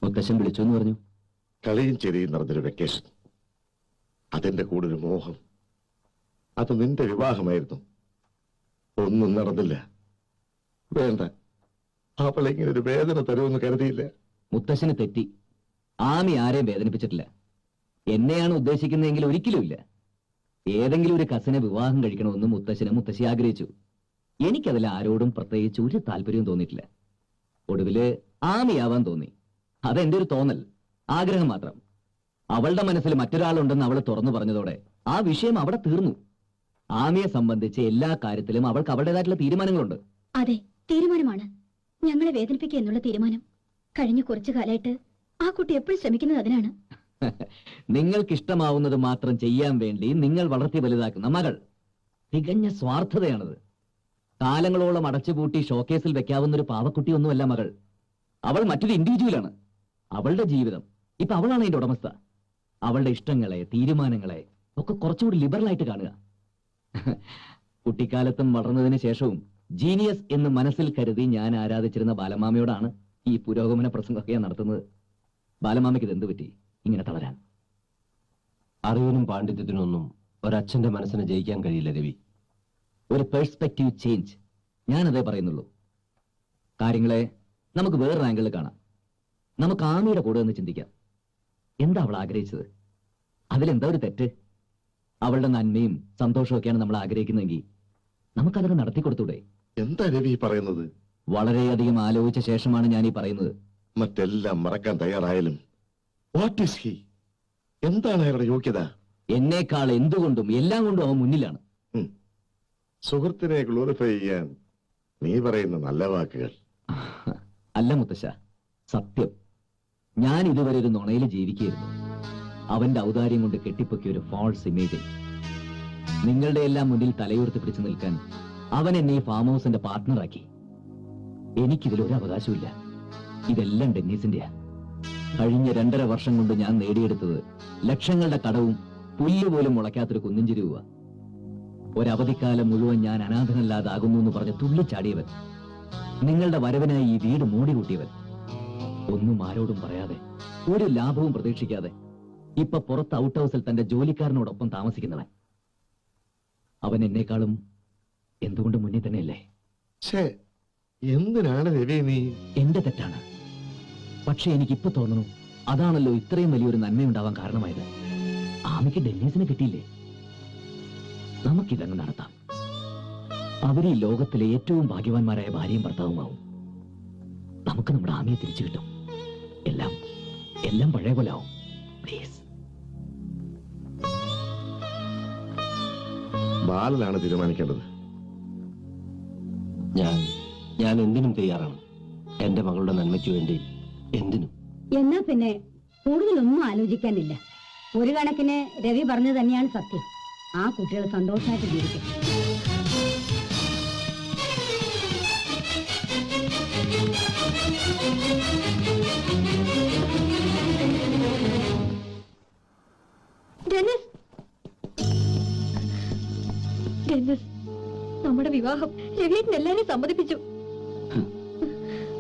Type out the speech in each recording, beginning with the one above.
മുത്തശ്ശൻ വിളിച്ചു എന്ന് പറഞ്ഞു. കളിയും ചെറിയും നടന്നൊരു വെക്കേഷൻ. അതിന്റെ കൂടെ ഒരു മോഹം. അത് നിന്റെ വിവാഹമായിരുന്നു. ഒന്നും നടന്നില്ല. വേണ്ട, അവളിങ്ങനെ ഒരു വേദന തരുമെന്ന് കരുതിയില്ല. മുത്തശ്ശന് തെറ്റി. ആമി ആരെയും വേദനിപ്പിച്ചിട്ടില്ല. എന്നെയാണ് ഉദ്ദേശിക്കുന്നതെങ്കിൽ ഒരിക്കലും ഇല്ല. ഏതെങ്കിലും ഒരു കസിനെ വിവാഹം കഴിക്കണമെന്ന് മുത്തശ്ശി ആഗ്രഹിച്ചു. എനിക്കതിൽ ആരോടും പ്രത്യേകിച്ച് ഒരു താല്പര്യവും തോന്നിയിട്ടില്ല. ഒടുവില് ആമിയാവാൻ തോന്നി. അതെന്റെ ഒരു തോന്നൽ, ആഗ്രഹം മാത്രം. അവളുടെ മനസ്സിൽ മറ്റൊരാളുണ്ടെന്ന് അവൾ തുറന്നു പറഞ്ഞതോടെ ആ വിഷയം അവിടെ തീർന്നു. ആമിയെ സംബന്ധിച്ച് എല്ലാ കാര്യത്തിലും അവൾക്ക് അവളുടേതായിട്ടുള്ള തീരുമാനങ്ങളുണ്ട്. അതെ, തീരുമാനമാണ്. ഞങ്ങളെ വേദനിപ്പിക്കുക എന്നുള്ള തീരുമാനം. കഴിഞ്ഞ കുറച്ചു കാലമായിട്ട് ആ കുട്ടി എപ്പോഴും ശ്രമിക്കുന്നത് അതിനാണ്. നിങ്ങൾക്കിഷ്ടമാവുന്നത് മാത്രം ചെയ്യാൻ വേണ്ടി നിങ്ങൾ വളർത്തി വലുതാക്കുന്ന മകൾ. തികഞ്ഞ സ്വാർത്ഥതയാണത്. കാലങ്ങളോളം അടച്ചുപൂട്ടി ഷോക്കേസിൽ വെക്കാവുന്നൊരു പാവക്കുട്ടിയൊന്നുമല്ല മകൾ. അവൾ മറ്റൊരു ഇൻഡിവിജ്വലാണ്. അവളുടെ ജീവിതം ഇപ്പൊ അവളാണ് അതിന്റെ ഉടമസ്ഥ. അവളുടെ ഇഷ്ടങ്ങളെ, തീരുമാനങ്ങളെ ഒക്കെ കുറച്ചുകൂടി ലിബറലായിട്ട് കാണുക. കുട്ടിക്കാലത്തും വളർന്നതിന് ശേഷവും ജീനിയസ് എന്ന് മനസ്സിൽ കരുതി ഞാൻ ആരാധിച്ചിരുന്ന ബാലമാമയോടാണ് ഈ പുരോഗമന പ്രസംഗമൊക്കെ നടത്തുന്നത്. ബാലമാമയ്ക്ക് ഇതെന്ത് പറ്റി ഇങ്ങനെ തളരാൻ? അറിവിനും പാണ്ഡിത്യത്തിനൊന്നും ഒരച്ഛന്റെ മനസ്സിനെ ജയിക്കാൻ കഴിയില്ല രവി. ഒരു പെർസ്പെക്റ്റീവ് ചേഞ്ച്, ഞാനതേ പറയുന്നുള്ളൂ. കാര്യങ്ങളെ നമുക്ക് വേറൊരു ആംഗിളിൽ കാണാം. നമുക്ക് ആമിയുടെ കൂടെ ഒന്ന് ചിന്തിക്കാം. എന്താ അവൾ ആഗ്രഹിച്ചത്? അതിലെന്താ ഒരു തെറ്റ്? അവളുടെ നന്മയും സന്തോഷവും ഒക്കെയാണ് നമ്മൾ ആഗ്രഹിക്കുന്നതെങ്കിൽ നമുക്കതൊക്കെ നടത്തിക്കൊടുത്തൂടെ? എന്താ രവി പറയുന്നത്? വളരെയധികം ആലോചിച്ച ശേഷമാണ് ഞാൻ ഈ പറയുന്നത്. മറ്റെല്ലാം മറക്കാൻ തയ്യാറായാലും വാട്ട് ഈസ് ഹി? എന്താണ് അയാളുടെ യോഗ്യത? എന്നേക്കാൾ എന്തുകൊണ്ടും എല്ലാം കൊണ്ടും അവൻ മുന്നിലാണ്. സുഹൃത്തിനെ ഗ്ലോറിഫൈ ചെയ്യാൻ നീ പറയുന്ന നല്ല വാക്കുകൾ അല്ല മുത്തശ്ശ, സത്യം. ഞാൻ ഇതുവരെ ഒരു നുണയിൽ ജീവിക്കുകയായിരുന്നു. അവന്റെ ഔദാര്യം കൊണ്ട് കെട്ടിപ്പൊക്കിയ ഒരു ഫാൾസ് ഇമേജ്. നിങ്ങളുടെ എല്ലാം മുന്നിൽ തലയുയർത്തി പിടിച്ചു നിൽക്കാൻ അവൻ എന്നെ ഈ ഫാം ഹൗസിന്റെ പാർട്ട്ണറാക്കി. എനിക്കിതിലൊരു അവകാശമില്ല. ഇതെല്ലാം ഡെന്നീസിന്റെയാ. കഴിഞ്ഞ 2.5 വർഷം കൊണ്ട് ഞാൻ നേടിയെടുത്തത് ലക്ഷങ്ങളുടെ കടവും പുല്ലുപോലും മുളയ്ക്കാത്തൊരു കുന്നിഞ്ചിരുവ. ഒരവധിക്കാലം മുഴുവൻ ഞാൻ അനാഥനല്ലാതാകുന്നു എന്ന് പറഞ്ഞ് തുള്ളിച്ചാടിയവൻ. നിങ്ങളുടെ വരവിനായി ഈ വീട് മൂടികൂട്ടിയവൻ. ഒന്നും ആരോടും പറയാതെ, ഒരു ലാഭവും പ്രതീക്ഷിക്കാതെ ഇപ്പൊ പുറത്ത് ഔട്ട് ഹൗസിൽ തന്റെ ജോലിക്കാരനോടൊപ്പം താമസിക്കുന്നവൻ. അവൻ എന്നെക്കാളും എന്തുകൊണ്ട് മുന്നിൽ തന്നെയല്ലേ? എന്തിനാണ് രവി നീ? എന്റെ തെറ്റാണ്. പക്ഷെ എനിക്കിപ്പോ തോന്നുന്നു അതാണല്ലോ ഇത്രയും വലിയൊരു നന്മയുണ്ടാവാൻ കാരണമായത്. ആമിക്ക് ഡെന്നീസിനെ കിട്ടിയില്ലേ? നമുക്കിതങ്ങ് നടത്താം. അവർ ഈ ലോകത്തിലെ ഏറ്റവും ഭാഗ്യവാന്മാരായ ഭാര്യയും ഭർത്താവുമാവും. നമുക്ക് നമ്മുടെ ആമിയെ തിരിച്ചു കിട്ടും. എല്ലാം എല്ലാം പഴയ പോലെ ആവും. പ്ലീസ്. ബാലനാണ് തീരുമാനിക്കേണ്ടത്. ഞാൻ എന്തിനും തയ്യാറാണ്. എന്റെ മകളുടെ നന്മയ്ക്ക് വേണ്ടി എന്തിനും. എന്നാ പിന്നെ കൂടുതലൊന്നും ആലോചിക്കാനില്ല. ഒരു കണക്കിന് രവി പറഞ്ഞത് തന്നെയാണ് സത്യം. ആ കുട്ടികൾ സന്തോഷമായിട്ട് ജീവിക്കും. നമ്മുടെ വിവാഹം രവീട്ടിന് എല്ലാവരും സമ്മതിപ്പിച്ചു.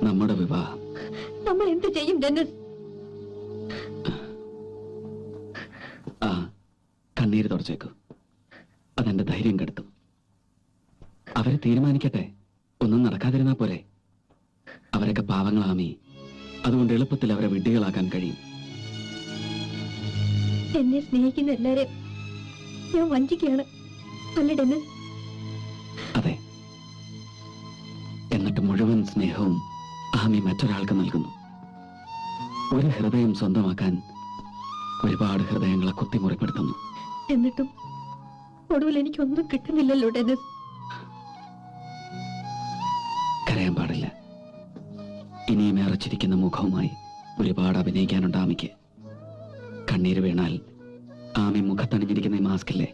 നമ്മുടെ വിവാഹം നമ്മൾ എന്ത് ചെയ്യും ഡെന്നിസ്? ആ കണ്ണീര് തുടച്ചേക്കു. അതെന്റെ ധൈര്യം കെടുത്തും. അവരെ തീരുമാനിക്കട്ടെ. ഒന്നും നടക്കാതിരുന്നാ പോരെ? അവരൊക്കെ പാവങ്ങളാമി. അതുകൊണ്ട് എളുപ്പത്തിൽ അവരെ വിഡ്ഢികളാക്കാൻ കഴിയും. എന്നെ സ്നേഹിക്കുന്ന എല്ലാരെയും ഞാൻ വഞ്ചിക്കുകയാണ് അല്ല ഡെന്നിസ്? അതെ. എന്നിട്ട് മുഴുവൻ സ്നേഹവും ആമി മറ്റൊരാൾക്ക് നൽകുന്നു. ഒരു ഹൃദയം സ്വന്തമാക്കാൻ ഒരുപാട് ഹൃദയങ്ങളെ കുത്തിമുറിപ്പെടുത്തുന്നു. എന്നിട്ടും ഒടുവിൽ എനിക്കൊന്നും കിട്ടുന്നില്ലല്ലോ ഡെന്നിസ്. കരയാൻ പാടില്ല. ഇനിയും ഏറച്ചിരിക്കുന്ന മുഖവുമായി ഒരുപാട് അഭിനയിക്കാനുണ്ട് ആമിക്ക്. കണ്ണീര് വീണാൽ ആമി മുഖത്തണിഞ്ഞിരിക്കുന്ന ഈ മാസ്കില്ലേ,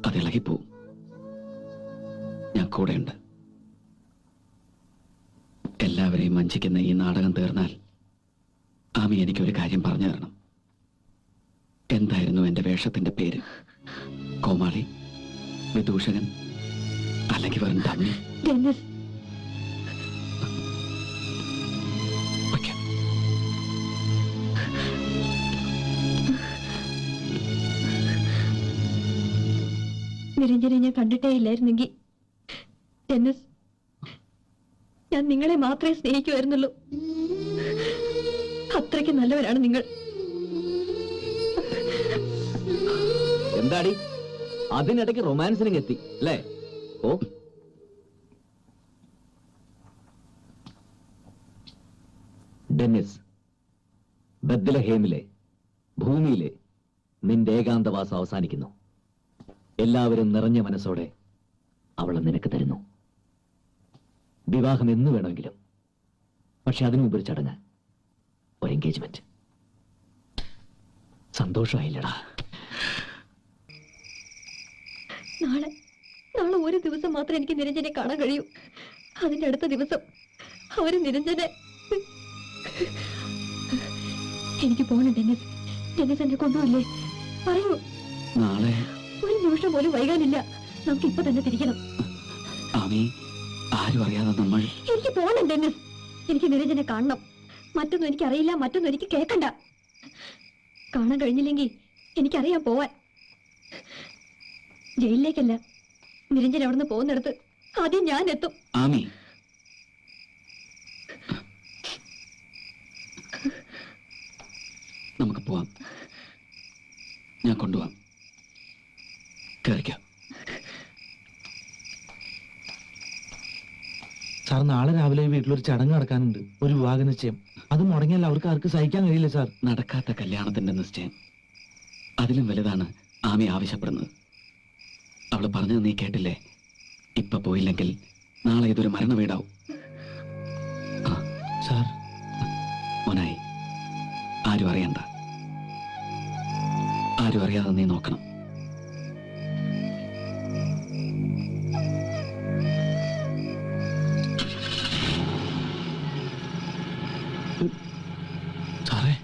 അത് ഇളകിപ്പോവും. ഞാൻ കൂടെയുണ്ട്. എല്ലാവരെയും വഞ്ചിക്കുന്ന ഈ നാടകം തീർന്നാൽ ആമി എനിക്കൊരു കാര്യം പറഞ്ഞു തരണം. എന്തായിരുന്നു എന്റെ വേഷത്തിന്റെ പേര്? കോമാളി, വിദൂഷകൻ, അല്ലെങ്കിൽ വെറും ഡമ്മി? നിരഞ്ജനെ ഞാൻ കണ്ടിട്ടേ ഇല്ലായിരുന്നെങ്കിൽ ഡെന്നിസ്, ഞാൻ നിങ്ങളെ മാത്രമേ സ്നേഹിക്കുമായിരുന്നുള്ളൂ. അത്രയ്ക്ക് നല്ലവരാണ് നിങ്ങൾ. എന്താടി അതിനിടയ്ക്ക് റൊമാൻസിനും എത്തി അല്ലേ? ഓ, ഡെന്നിസ്, ബത്ലഹേമിലെ ഭൂമിയിലെ നിന്റെ ഏകാന്തവാസം അവസാനിക്കുന്നു. എല്ലാവരും നിറഞ്ഞ മനസ്സോടെ അവളെ നിനക്ക് തരുന്നു. വിവാഹം എന്ന് വേണമെങ്കിലും, പക്ഷെ അതിനു മുമ്പ് ഒരു ചടങ്ങ്, ഒരു എൻഗേജ്മെന്റ്. സന്തോഷമായില്ലടാ? നാളെ ഒരു ദിവസം മാത്രമേ എനിക്ക് നിരഞ്ജനെ കാണാൻ കഴിയൂ. അതിന്റെ അടുത്ത ദിവസം അവര് നിരഞ്ജനെ. എനിക്ക് പോകണം ഡെന്നിസ്. ഡെന്നിസ് എന്നെ കൊണ്ടുപോയില്ലേ? പറയൂ. നാളെ ഒരു നിമിഷം പോലും വൈകാനില്ല. നമുക്ക് ഇപ്പൊ തന്നെ തിരിക്കണം. ആമി, ആരും അറിയാതെ നമ്മൾ. എനിക്ക് പോകണം ഡെന്നിസ്. എനിക്ക് നിരഞ്ജനെ കാണണം. മറ്റൊന്നും എനിക്കറിയില്ല, മറ്റൊന്നും എനിക്ക് കേൾക്കണ്ട. കാണാൻ കഴിഞ്ഞില്ലെങ്കിൽ എനിക്കറിയാം പോവാൻ. ജയിലിലേക്കല്ല, നിരഞ്ജൻ അവിടുന്ന് പോകുന്നിടത്ത് ആദ്യം ഞാൻ എത്തും. ആമി, നമുക്ക് പോവാം. ഞാൻ കൊണ്ടുപോവാം. കേറിക്കോ. സാർ, നാളെ രാവിലെ വീട്ടിലൊരു ചടങ്ങ് നടക്കാനുണ്ട്, ഒരു വിവാഹ നിശ്ചയം. അത് മുടങ്ങിയല്ല അവർക്ക് ആർക്ക് സഹിക്കാൻ കഴിയില്ല സാർ. നടക്കാത്ത കല്യാണത്തിന്റെ നിശ്ചയം, അതിലും വലുതാണ് ആമി ആവശ്യപ്പെടുന്നത്. അവള് പറഞ്ഞത് നീ കേട്ടില്ലേ? ഇപ്പൊ പോയില്ലെങ്കിൽ നാളെ ഇതൊരു മരണ വീടാവും. സാർ, മോനായി, ആരും അറിയണ്ട. ആരും അറിയാതെ നീ നോക്കണം. സാറേ,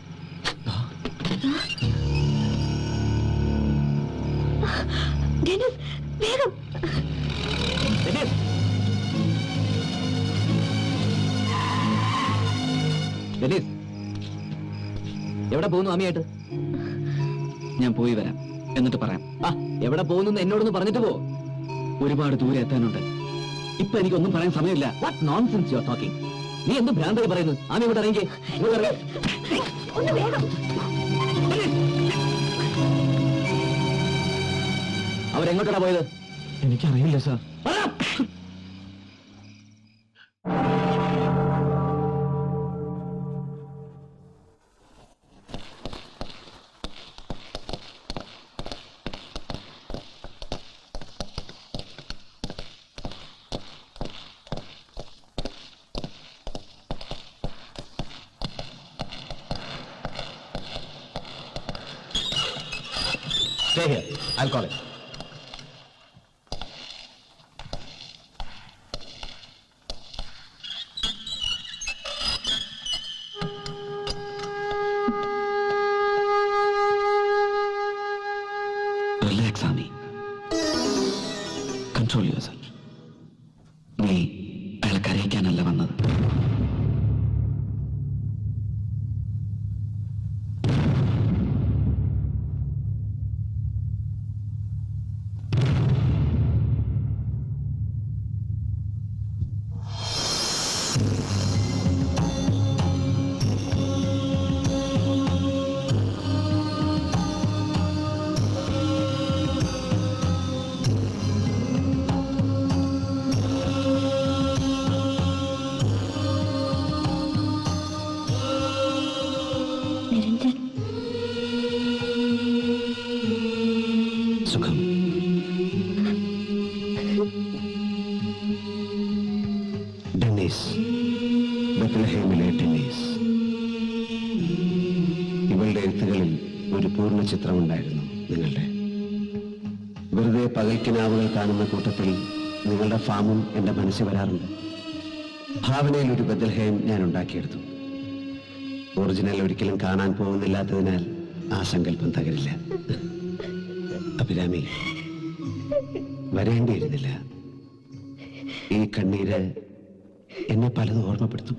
ഡെന്നിസ്, വേഗം. ഡെന്നിസ്! ഡെന്നിസ്, എവിടെ പോകുന്നു ആമിയായിട്ട്? ഞാൻ പോയി വരാം, എന്നിട്ട് പറയാം. ആ, എവിടെ പോകുന്നു എന്നോടൊന്ന് പറഞ്ഞിട്ട് പോ. ഒരുപാട് ദൂരെ എത്താനുണ്ട്. ഇപ്പൊ എനിക്കൊന്നും പറയാൻ സമയമില്ല. What nonsense you are talking? നീ എന്ത് ഭ്രാന്തായി പറയുന്നു? ആമി ഇവിടെ ഇറങ്ങി. ഒന്ന് വേഗം. അവരെങ്ങോട്ടാ പോയത്? എനിക്കറിയില്ല sir. Stay here. I'll call it. Relax Aami. Control yourself. നീ അയാളെ കരയിക്കാനല്ല വന്നത്. നിരഞ്ജൻ, സുഖം. ഡെന്നീസ്, ബത്ലഹേമിലെ ഡെന്നീസ്. ഇവളുടെ എഴുത്തുകളിൽ ഒരു പൂർണ്ണ ചിത്രമുണ്ടായിരുന്നു നിങ്ങളുടെ. വെറുതെ പകൽക്കിനാവുകൾ കാണുന്ന കൂട്ടത്തിൽ നിങ്ങളുടെ ഫാമും എന്റെ മനസ്സിൽ വരാറുണ്ട്. ഭാവനയിൽ ഒരു ബത്ലഹേം ഞാൻ ഉണ്ടാക്കിയെടുത്തു. ഒറിജിനൽ ഒരിക്കലും കാണാൻ പോകുന്നില്ലാത്തതിനാൽ ആ സങ്കല്പം തകരില്ല. അഭിരാമി, വരേണ്ടിയിരുന്നില്ല. ഈ കണ്ണീര് എന്നെ പലതും ഓർമ്മപ്പെടുത്തും.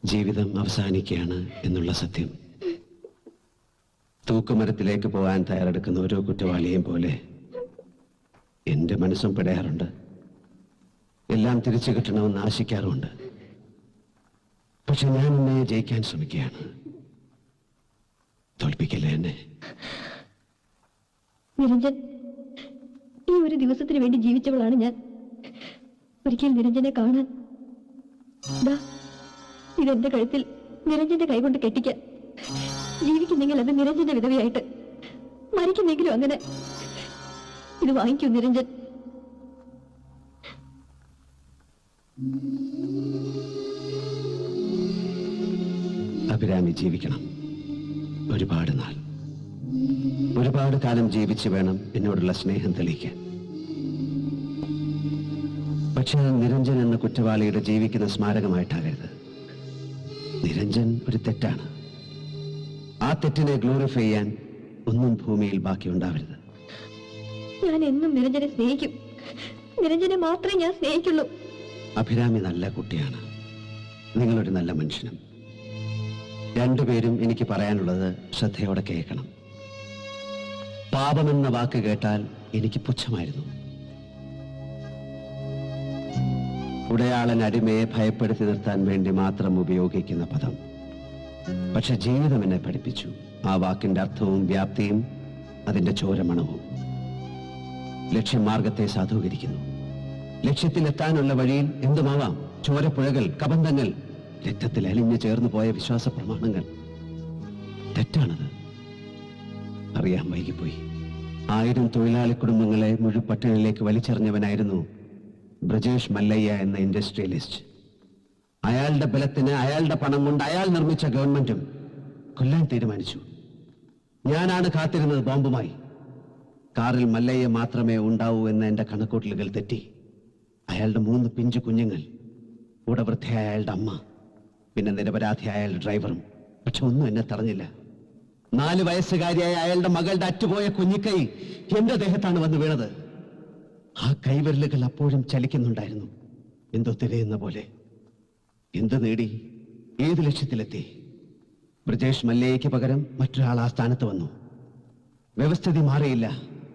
ജീവിതം അവസാനിക്കുകയാണ് എന്നുള്ള സത്യം തൂക്കുമരത്തിലേക്ക് പോകാൻ തയ്യാറെടുക്കുന്ന ഓരോ കുറ്റവാളിയെയും പോലെ എന്റെ മനസ്സും പിടയാറുണ്ട്. എല്ലാം തിരിച്ചു കിട്ടണമെന്ന് ആശിക്കാറുമുണ്ട്. പക്ഷെ ഞാൻ എന്നെ ജയിക്കാൻ ശ്രമിക്കുകയാണ്. തോൽപ്പിക്കില്ല എന്നെ. നിരഞ്ജൻ, ഈ ഒരു ദിവസത്തിന് വേണ്ടി ജീവിച്ചവളാണ് ഞാൻ. ഒരിക്കൽ നിരഞ്ജനെ കാണാൻ ദാ ഇതെന്റെ കഴുത്തിൽ നിരഞ്ജന്റെ കൈകൊണ്ട് കെട്ടിക്കാൻ. ജീവിക്കുന്നെങ്കിൽ അത് നിരഞ്ജന്റെ വിധവയായിട്ട്, മരിക്കുന്നെങ്കിലും അങ്ങനെ. ഇത് വാങ്ങിക്കൂ നിരഞ്ജൻ. അഭിരാമി ജീവിക്കണം. ഒരുപാട് നാൾ, ഒരുപാട് കാലം ജീവിച്ച് വേണം എന്നോടുള്ള സ്നേഹം തെളിയിക്കാൻ. പക്ഷെ നിരഞ്ജൻ എന്ന കുറ്റവാളിയുടെ ജീവിക്കുന്ന സ്മാരകമായിട്ടാകരുത്. നിരഞ്ജൻ ഒരു തെറ്റാണ്. ആ തെറ്റിനെ ഗ്ലോറിഫൈ ചെയ്യാൻ ഒന്നും ഭൂമിയിൽ ബാക്കിയുണ്ടാവരുത്. ഞാൻ എന്നും നിരഞ്ജനെ സ്നേഹിക്കും. നിരഞ്ജനെ മാത്രമേ ഞാൻ സ്നേഹിക്കുള്ളൂ. അഭിരാമി നല്ല കുട്ടിയാണ്. നിങ്ങളൊരു നല്ല മനുഷ്യനും. രണ്ടുപേരും എനിക്ക് പറയാനുള്ളത് ശ്രദ്ധയോടെ കേൾക്കണം. പാപമെന്ന വാക്ക് കേട്ടാൽ എനിക്ക് പുച്ഛമായിരുന്നു. ഉടയാളൻ അടിമയെ ഭയപ്പെടുത്തി നിർത്താൻ വേണ്ടി മാത്രം ഉപയോഗിക്കുന്ന പദം. പക്ഷെ ജീവിതം എന്നെ പഠിപ്പിച്ചു ആ വാക്കിന്റെ അർത്ഥവും വ്യാപ്തിയും അതിന്റെ ചോരമണവും. ലക്ഷ്യമാർഗത്തെ സാധൂകരിക്കുന്നു. ലക്ഷ്യത്തിലെത്താനുള്ള വഴിയിൽ എന്തുമാവാം. ചോരപ്പുഴകൾ, കബന്ധങ്ങൾ, രക്തത്തിൽ അലിഞ്ഞു ചേർന്നു പോയ വിശ്വാസ പ്രമാണങ്ങൾ. തെറ്റാണത്. അറിയാൻ വൈകിപ്പോയി. 1000 തൊഴിലാളി കുടുംബങ്ങളെ മുഴുപട്ടിണിയിലേക്ക് വലിച്ചെറിഞ്ഞവനായിരുന്നു ബ്രജേഷ് മല്ലയ്യ എന്ന ഇൻഡസ്ട്രിയലിസ്റ്റ്. അയാളുടെ ബലത്തിന്, അയാളുടെ പണം കൊണ്ട് അയാൾ നിർമ്മിച്ച ഗവൺമെന്റും കൊല്ലാൻ തീരുമാനിച്ചു. ഞാനാണ് കാത്തിരുന്നത് ബോംബുമായി. കാറിൽ മല്ലയ്യ മാത്രമേ ഉണ്ടാവൂ എന്ന എന്റെ കണക്കൂട്ടലുകൾ തെറ്റി. അയാളുടെ 3 പിഞ്ചു കുഞ്ഞുങ്ങൾ, കൂടെ വൃദ്ധയായ അയാളുടെ അമ്മ, പിന്നെ നിരപരാധിയായ അയാളുടെ ഡ്രൈവറും. പക്ഷെ ഒന്നും എന്നെ തടഞ്ഞില്ല. 4 വയസ്സുകാരിയായ അയാളുടെ മകളുടെ അറ്റുപോയ കുഞ്ഞിക്കൈ എന്റെ ദേഹത്താണ് വന്ന് വീണത്. ആ കൈവിരലുകൾ അപ്പോഴും ചലിക്കുന്നുണ്ടായിരുന്നു, എന്തോ തിരയുന്ന പോലെ. എന്ത് നേടി? ഏത് ലക്ഷ്യത്തിലെത്തി? ബ്രജേഷ് മല്ലയ്യയ്ക്ക് പകരം മറ്റൊരാൾ ആ സ്ഥാനത്ത് വന്നു. വ്യവസ്ഥിതി മാറിയില്ല,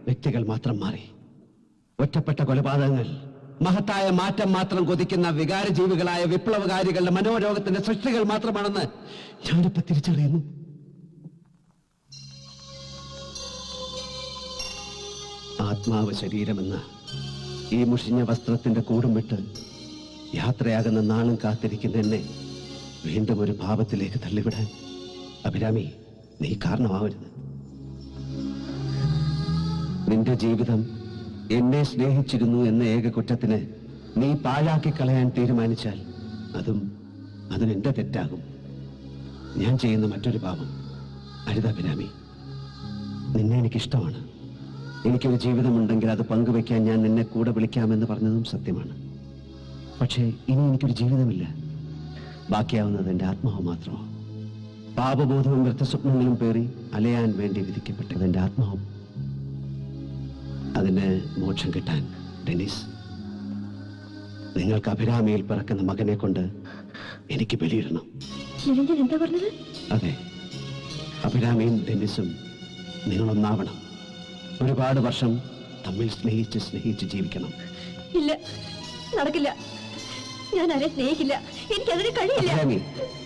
വ്യക്തികൾ മാത്രം മാറി. ഒറ്റപ്പെട്ട കൊലപാതകങ്ങൾ, മഹത്തായ മാറ്റം മാത്രം കൊതിക്കുന്ന വികാരജീവികളായ വിപ്ലവകാരികളുടെ മനോരോഗത്തിന്റെ സൃഷ്ടികൾ മാത്രമാണെന്ന് ഞാനിപ്പോ തിരിച്ചറിയുന്നു. ആത്മാവ് ശരീരമെന്ന ഈ മുഷിഞ്ഞ വസ്ത്രത്തിന്റെ കൂടും വിട്ട് യാത്രയാകുന്ന നാളും കാത്തിരിക്കുന്ന എന്നെ വീണ്ടും ഒരു ഭാവത്തിലേക്ക് തള്ളിവിടാൻ അഭിരാമി നീ കാരണമാവരുത്. നിന്റെ ജീവിതം എന്നെ സ്നേഹിച്ചിരുന്നു എന്ന ഏക കുറ്റത്തിന് നീ പാഴാക്കി കളയാൻ തീരുമാനിച്ചാൽ അതും എന്റെ തെറ്റാകും. ഞാൻ ചെയ്യുന്ന മറ്റൊരു പാപം. അരുത് അഭിരാമി. നിന്നെ എനിക്കിഷ്ടമാണ്. എനിക്കൊരു ജീവിതമുണ്ടെങ്കിൽ അത് പങ്കുവെക്കാൻ ഞാൻ നിന്നെ കൂടെ വിളിക്കാമെന്ന് പറഞ്ഞതും സത്യമാണ്. പക്ഷേ ഇനി എനിക്കൊരു ജീവിതമില്ല. ബാക്കിയാവുന്നത് എന്റെ ആത്മാവ് മാത്രമാണ്. പാപബോധവും വ്യർത്ഥസ്വപ്നങ്ങളും പേറി അലയാൻ വേണ്ടി വിധിക്കപ്പെട്ടത് എന്റെ ആത്മാവും. അതിന് മോക്ഷം കിട്ടാൻ ഡെന്നിസ്, നിങ്ങൾക്ക് അഭിരാമിയിൽ പിറക്കുന്ന മകനെ കൊണ്ട് എനിക്ക് ബലിയിടണം. നിരഞ്ജൻ എന്താ പറഞ്ഞത്? അതെ, അഭിരാമിയും ഡെന്നിസും നിങ്ങളൊന്നാവണം. ഒരുപാട് വർഷം തമ്മിൽ സ്നേഹിച്ച് ജീവിക്കണം. ഇല്ല, നടക്കില്ല. ഞാൻ ആരെ സ്നേഹിക്കില്ല. എനിക്കതിന് കഴിയില്ല. അഭിരാമി,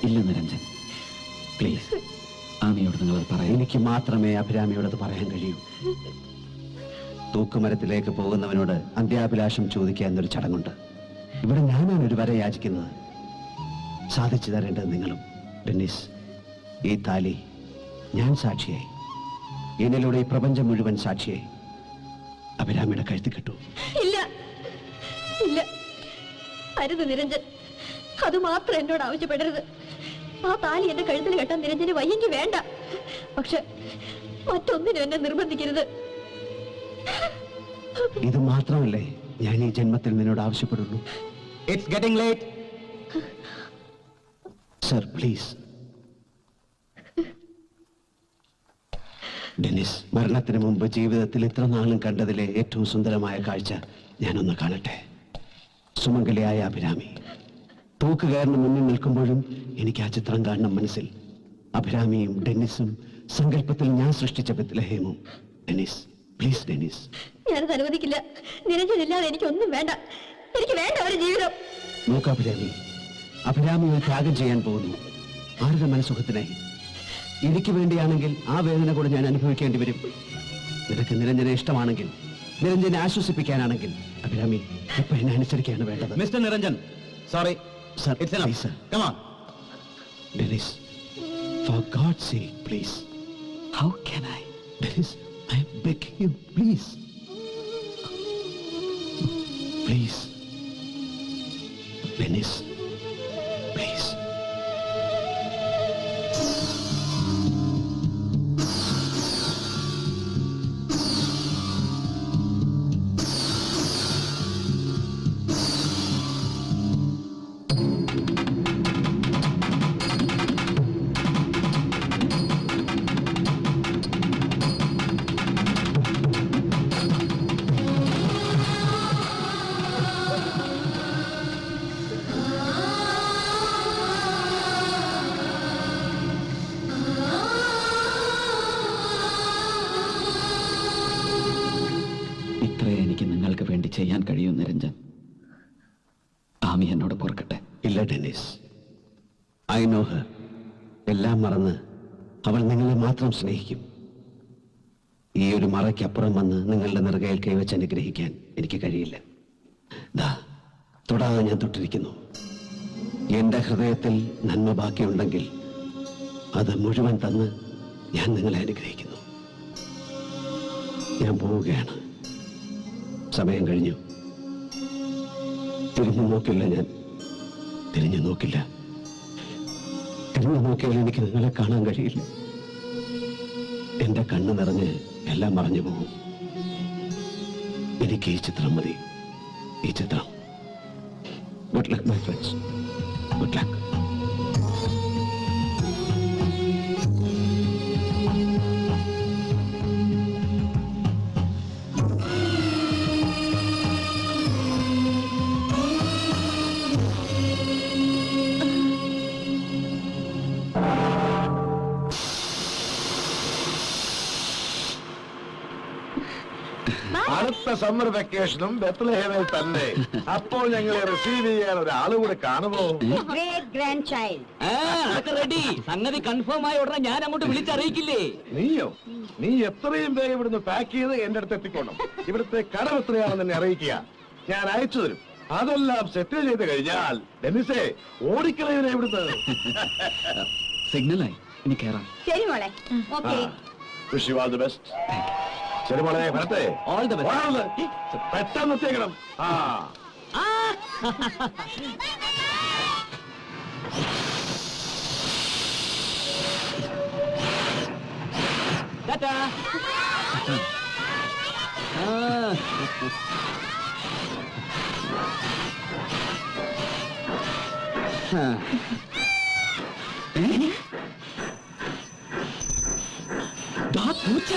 ഇല്ല നിരഞ്ജൻ, പ്ലീസ്. ആമിയോട് നിങ്ങളത് പറയാം. എനിക്ക് മാത്രമേ അഭിരാമിയോടത് പറയാൻ കഴിയൂ. തൂക്കുമരത്തിലേക്ക് പോകുന്നവനോട് അന്ത്യാഭിലാഷം ചോദിക്കുക എന്നൊരു ചടങ്ങുണ്ട്. ഇവിടെ ഞാനാണ് ഒരു വര യാചിക്കുന്നത്. സാധിച്ചു തരേണ്ടത് നിങ്ങളും. ഡെന്നിസ്, ഈ താലി ഞാൻ സാക്ഷിയായി, എന്നിലൂടെ ഈ പ്രപഞ്ചം മുഴുവൻ സാക്ഷിയായി അഭിരാമിയുടെ കഴുത്തി കെട്ടു. ഇല്ല, ഇല്ല, അരുത് നിരഞ്ജൻ. അത് മാത്രം എന്നോട് ആവശ്യപ്പെടരുത്. ആ താലി എന്റെ കഴുത്തിൽ കെട്ടാൻ നിരഞ്ജന് വയ്യെങ്കിൽ വേണ്ട. പക്ഷെ മറ്റൊന്നിനും എന്നെ നിർബന്ധിക്കരുത്. ഇത് മാത്രമല്ലേ ഞാൻ ഈ ജന്മത്തിൽ നിന്നോട് ആവശ്യപ്പെടുള്ളൂ. It's getting late sir, please. Dennis, മരണത്തിന് മുമ്പ് ജീവിതത്തിൽ ഇത്ര നാളും കണ്ടതിലെ ഏറ്റവും സുന്ദരമായ കാഴ്ച ഞാനൊന്ന് കാണട്ടെ. സുമംഗലിയായ അഭിരാമി തൂക്കുകയറിന് മുന്നിൽ നിൽക്കുമ്പോഴും എനിക്ക് ആ ചിത്രം കാണണം മനസ്സിൽ. അഭിരാമിയും ഡെന്നിസും സങ്കല്പത്തിൽ ഞാൻ സൃഷ്ടിച്ച ബത്ലഹേമും. Dennis, please Dennis. ഞാനത് അനുവദിക്കില്ല. നിരഞ്ജനില്ലാതെ എനിക്കൊന്നും വേണ്ട. എനിക്ക് വേണ്ട ഒരു ജീവിതം. നോക്ക് അഭിരാമി, അഭിരാമി ഒരു ത്യാഗം ചെയ്യാൻ പോകുന്നു. ആരുടെ മനസ്സുഖത്തിനായി? എനിക്ക് വേണ്ടിയാണെങ്കിൽ ആ വേദന കൂടെ ഞാൻ അനുഭവിക്കേണ്ടി വരും. നിനക്ക് നിരഞ്ജനെ ഇഷ്ടമാണെങ്കിൽ, നിരഞ്ജനെ ആശ്വസിപ്പിക്കാനാണെങ്കിൽ, അഭിരാമി ഇപ്പൊ എന്നെ അനുസരിക്കുകയാണ് വേണ്ടത്. Mister Niranjan, sorry sir, It's enough. please, sir. Come on. Dennis, for God's sake, please. How can I? Dennis, I am begging you, please. Please. Dennis, please. ഇത്രയേ എനിക്ക് നിങ്ങൾക്ക് വേണ്ടി ചെയ്യാൻ കഴിയൂ നിരഞ്ജൻ. ആമി എന്നോട് പൊറുക്കട്ടെ. ഇല്ല ഡെന്നിസ്, ഐ നോ ഹർ. എല്ലാം മറന്ന് അവൾ നിങ്ങളെ മാത്രം സ്നേഹിക്കും. ഈ ഒരു മറയ്ക്കപ്പുറം വന്ന് നിങ്ങളുടെ നെറുകയിൽ കൈവച്ച് അനുഗ്രഹിക്കാൻ എനിക്ക് കഴിയില്ല. ദാ, തൊടാതെ ഞാൻ തൊട്ടിരിക്കുന്നു. എന്റെ ഹൃദയത്തിൽ നന്മ ബാക്കിയുണ്ടെങ്കിൽ അത് മുഴുവൻ തന്ന് ഞാൻ നിങ്ങളെ അനുഗ്രഹിക്കുന്നു. ഞാൻ പോവുകയാണ്. സമയം കഴിഞ്ഞു. തിരിഞ്ഞു നോക്കില്ല ഞാൻ. തിരിഞ്ഞു നോക്കില്ല. തിരിഞ്ഞു നോക്കിയാൽ എനിക്ക് നിങ്ങളെ കാണാൻ കഴിയില്ല. എന്റെ കണ്ണ് നിറഞ്ഞ് എല്ലാം മറഞ്ഞു പോകും. എനിക്ക് ഈ ചിത്രം മതി. ഈ ചിത്രം. Good luck my friends. Good luck. അടുത്ത സമ്മർ വെക്കേഷനും ബത്ലഹേമിൽ തന്നെ. അപ്പോൾ ഞങ്ങളെ റിസീവ് ചെയ്യാൻ ഒരാള് കൂടെ കാണുമോ? Great grand child. റെഡി. സംഗതി കൺഫേം ആയ ഉടനെ ഞാൻ അങ്ങോട്ട് വിളിച്ചറിയിക്കില്ലേ? നീയോ? നീ എത്രയും വേഗം ഇവിടുന്ന് പാക്ക് ചെയ്ത് എന്റെ അടുത്ത് എത്തിക്കോണം. ഇവിടുത്തെ കടം എത്രയാണെന്ന് എന്നെ അറിയിക്കുക. ഞാൻ അയച്ചു തരും. അതെല്ലാം സെറ്റിൽ ചെയ്ത് കഴിഞ്ഞാൽ ഡെന്നിസേ ഓടിക്കളയുന്നേ ഇവിടുന്ന്. സിഗ്നലായി. ഇനി കേറാം. ശരി മോളെ. Okay. Wish you all the best. ശരി മോളെ, വരട്ടെ. All the best. പെട്ടെന്ന് എത്തിയേക്കണം. ആ ടാറ്റാ. പൂച്ച.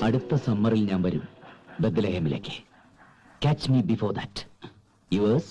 അടുത്ത സമ്മറിൽ ഞാൻ വരും ബത്ലഹേമിലേക്ക്. Catch me before that. Yours,